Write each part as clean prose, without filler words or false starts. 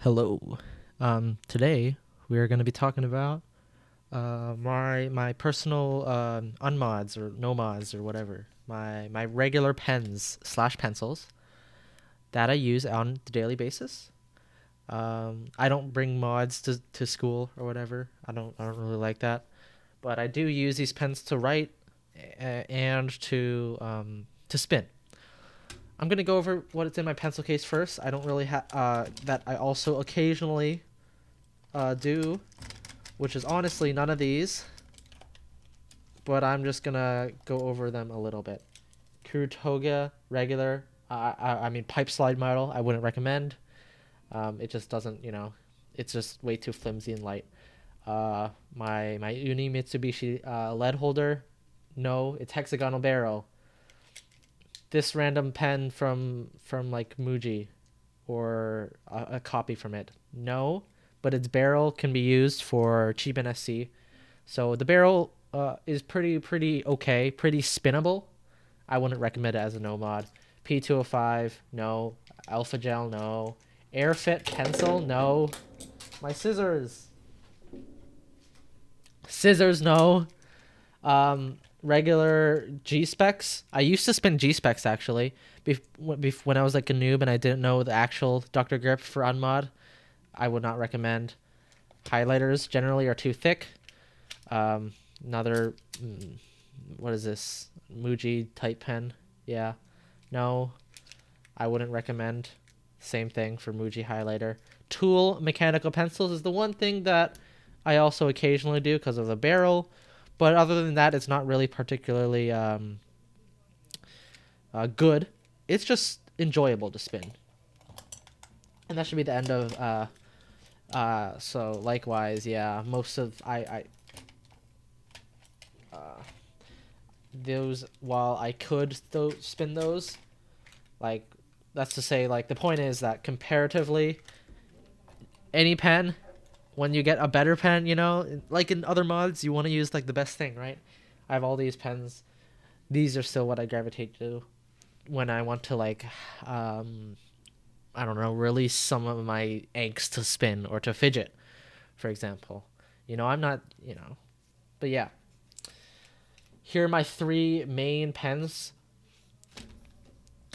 Hello. Today we are going to be talking about my personal unmods or no mods or whatever. My regular pens slash pencils that I use on the daily basis. I don't bring mods to school or whatever. I don't really like that, but I do use these pens to write and to spin. I'm gonna go over what's in my pencil case first. I don't really have that. I also occasionally do, which is honestly none of these, but I'm just gonna go over them a little bit. Kurutoga regular, I mean pipe slide model. I wouldn't recommend. It just doesn't, it's just way too flimsy and light. My Uni Mitsubishi lead holder, no, it's hexagonal barrel. This random pen from like Muji, or a copy from it, no, but its barrel can be used for cheap NSC. So the barrel is pretty okay, pretty spinnable. I wouldn't recommend it as a no mod. P205, no. Alpha gel, no. Airfit pencil, no. My scissors, no. Regular G specs. I used to spin G specs actually. When I was like a noob and I didn't know the actual Dr. Grip for unmod, I would not recommend. Highlighters generally are too thick. Another, what is this? Muji type pen. Yeah. No, I wouldn't recommend. Same thing for Muji highlighter. Tool mechanical pencils is the one thing that I also occasionally do because of the barrel. But other than that, it's not really particularly good. It's just enjoyable to spin. And that should be the end of. So likewise, yeah, most of uh, those, while I could spin those, like, that's to say, like, the point is that comparatively, any pen, when you get a better pen, like in other mods, you want to use like the best thing, right? I have all these pens. These are still what I gravitate to when I want to, like, um, I don't know, release some of my angst to spin or to fidget, for example. I'm not, but yeah. Here are my three main pens,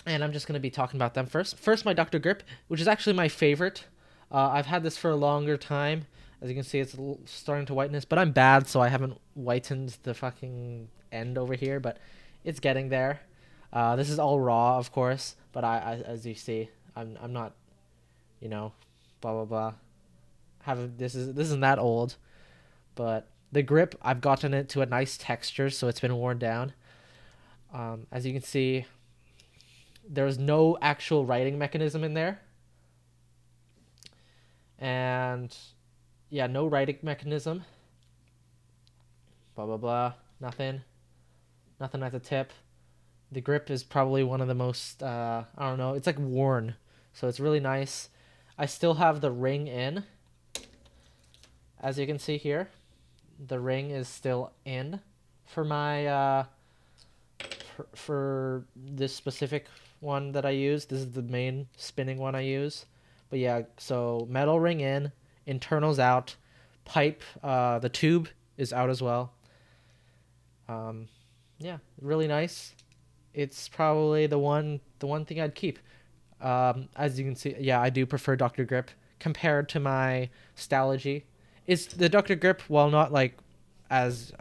and I'm just going to be talking about them first. First, my Dr. Grip, which is actually my favorite. I've had this for a longer time. As you can see, it's starting to whiteness, but I'm bad, so I haven't whitened the fucking end over here, but it's getting there. This is all raw, of course, but as you see, I'm not, you know, blah blah blah. Have this isn't that old, but the grip, I've gotten it to a nice texture, so it's been worn down. As you can see, there's no actual writing mechanism in there, and yeah, no writing mechanism. Blah blah blah. Nothing at the tip. The grip is probably one of the most, I don't know, it's like worn, so it's really nice. I still have the ring in, as you can see here. The ring is still in for my for this specific one that I use. This is the main spinning one I use. But yeah, so metal ring in, internals out, pipe, the tube is out as well. Um, yeah, really nice. It's probably the one thing I'd keep. As you can see, yeah, I do prefer Dr. Grip compared to my Stalogy. It's the Dr. Grip, while not like as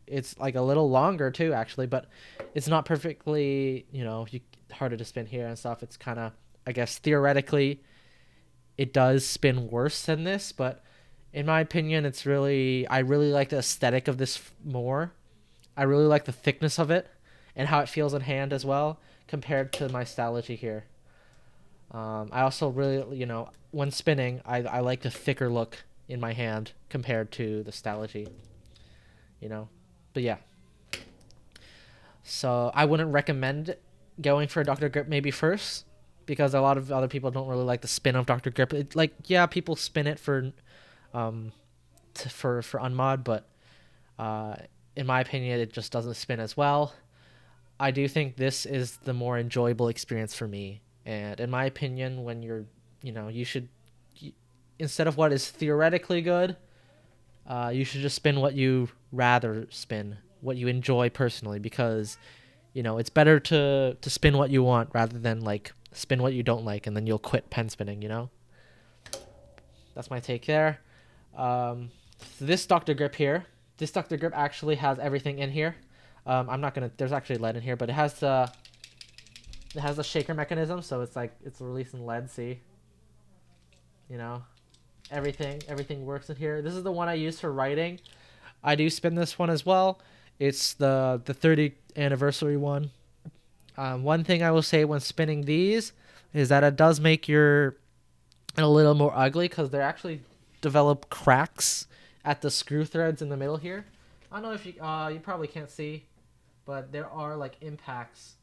it's like a little longer too, actually, but it's not perfectly, harder to spin here and stuff. It's kind of, I guess, theoretically, it does spin worse than this, but in my opinion, I really like the aesthetic of this more. I really like the thickness of it and how it feels in hand as well compared to my Stalogy here. I also really, when spinning, I like the thicker look in my hand compared to the Stalogy, you know. But yeah, so I wouldn't recommend going for a Dr. Grip maybe first, because a lot of other people don't really like the spin of Dr. Grip. Like, yeah, people spin it um, for unmod, but uh, in my opinion, it just doesn't spin as well. I do think this is the more enjoyable experience for me. And in my opinion, when you should instead of what is theoretically good, you should just spin what you rather spin, what you enjoy personally, because it's better to spin what you want rather than like spin what you don't like and then you'll quit pen spinning. That's my take there. This Dr. Grip here, this Dr. Grip actually has everything in here. I'm not gonna. There's actually lead in here, but it has the shaker mechanism, so it's releasing lead. See, everything works in here. This is the one I use for writing. I do spin this one as well. It's the 30th anniversary one. One thing I will say when spinning these is that it does make your a little more ugly because they actually develop cracks at the screw threads in the middle here. I don't know if you probably can't see, but there are like impacts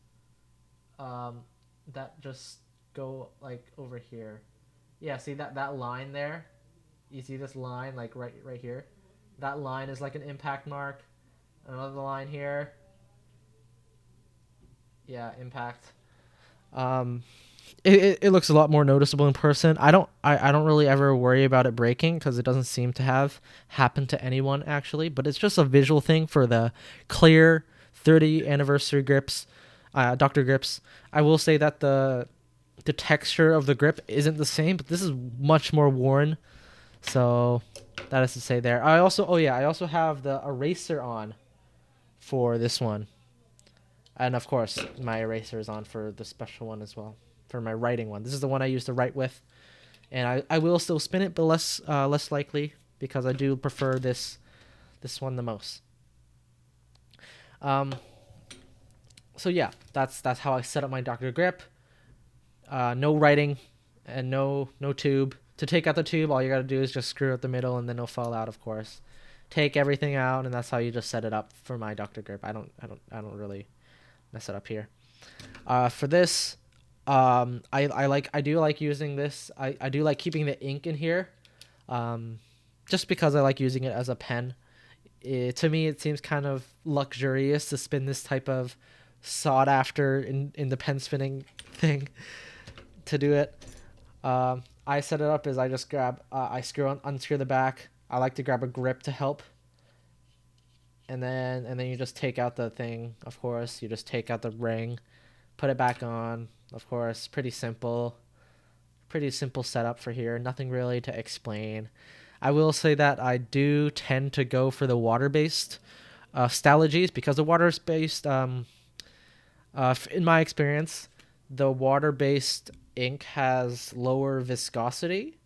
that just go like over here. Yeah, see that line there? You see this line like right here? That line is like an impact mark. Another line here. Yeah, impact. Um, it looks a lot more noticeable in person. I don't really ever worry about it breaking because it doesn't seem to have happened to anyone actually. But it's just a visual thing for the clear 30 anniversary grips, Dr. Grips. I will say that the texture of the grip isn't the same, but this is much more worn. So that is to say there. I also have the eraser on for this one. And of course, my eraser is on for the special one as well, for my writing one. This is the one I used to write with, and I will still spin it, but less likely because I do prefer this one the most. So yeah, that's how I set up my Dr. Grip. No writing, and no tube. To take out the tube, all you gotta do is just screw out the middle, and then it'll fall out. Of course, take everything out, and that's how you just set it up for my Dr. Grip. I don't really mess it up here. For this, I do like using this. I do like keeping the ink in here, just because I like using it as a pen. To me, it seems kind of luxurious to spin this type of sought after in the pen spinning thing to do it. I set it up as I just grab, I unscrew the back. I like to grab a grip to help. And then you just take out the thing, of course. You just take out the ring, put it back on, of course. Pretty simple setup for here. Nothing really to explain. I will say that I do tend to go for the water-based Stalogies because the water-based, in my experience, the water-based ink has lower viscosity,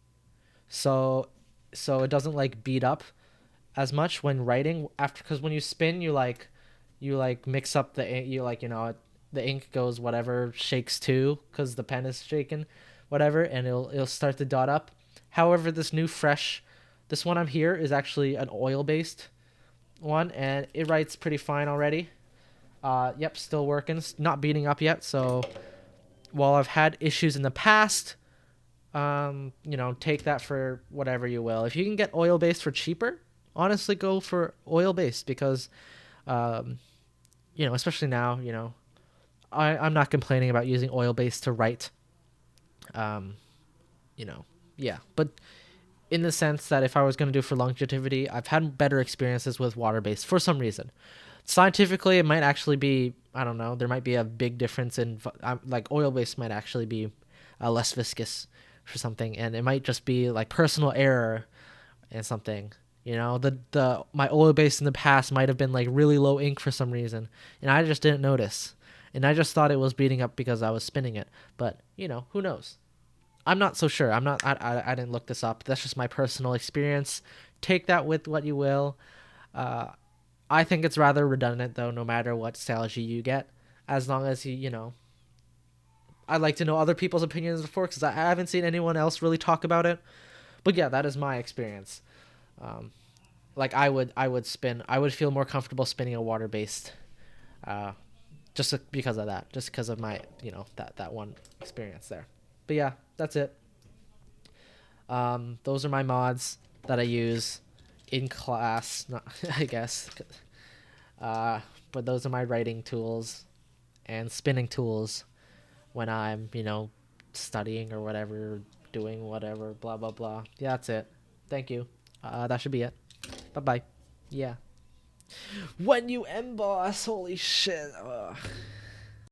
so it doesn't like beat up as much when writing after, because when you spin you mix up the ink, the ink goes whatever, shakes too because the pen is shaken, whatever, and it'll start to dot up. However, this one I'm here is actually an oil based one, and it writes pretty fine already. Yep, still working, not beating up yet. So while I've had issues in the past, take that for whatever you will. If you can get oil based for cheaper, honestly go for oil based because especially now, I'm not complaining about using oil based to write. Yeah, but in the sense that if I was going to do for longevity, I've had better experiences with water based for some reason. Scientifically, it might actually be, I don't know, there might be a big difference in like oil based might actually be less viscous for something, and it might just be like personal error and something. My oil base in the past might have been like really low ink for some reason, and I just didn't notice, and I just thought it was beating up because I was spinning it. But who knows? I'm not so sure. I didn't look this up. That's just my personal experience. Take that with what you will. I think it's rather redundant though, no matter what Stalogy you get, as long as I'd like to know other people's opinions before, because I haven't seen anyone else really talk about it. But yeah, that is my experience. Like I would feel more comfortable spinning a water based, just because of that, just because of my that one experience there. But yeah, that's it. Those are my mods that I use in class, not, I guess. But those are my writing tools and spinning tools when I'm studying or whatever, doing whatever, blah blah blah. Yeah, that's it. Thank you. That should be it. Bye bye. Yeah. When you emboss, holy shit. Ugh.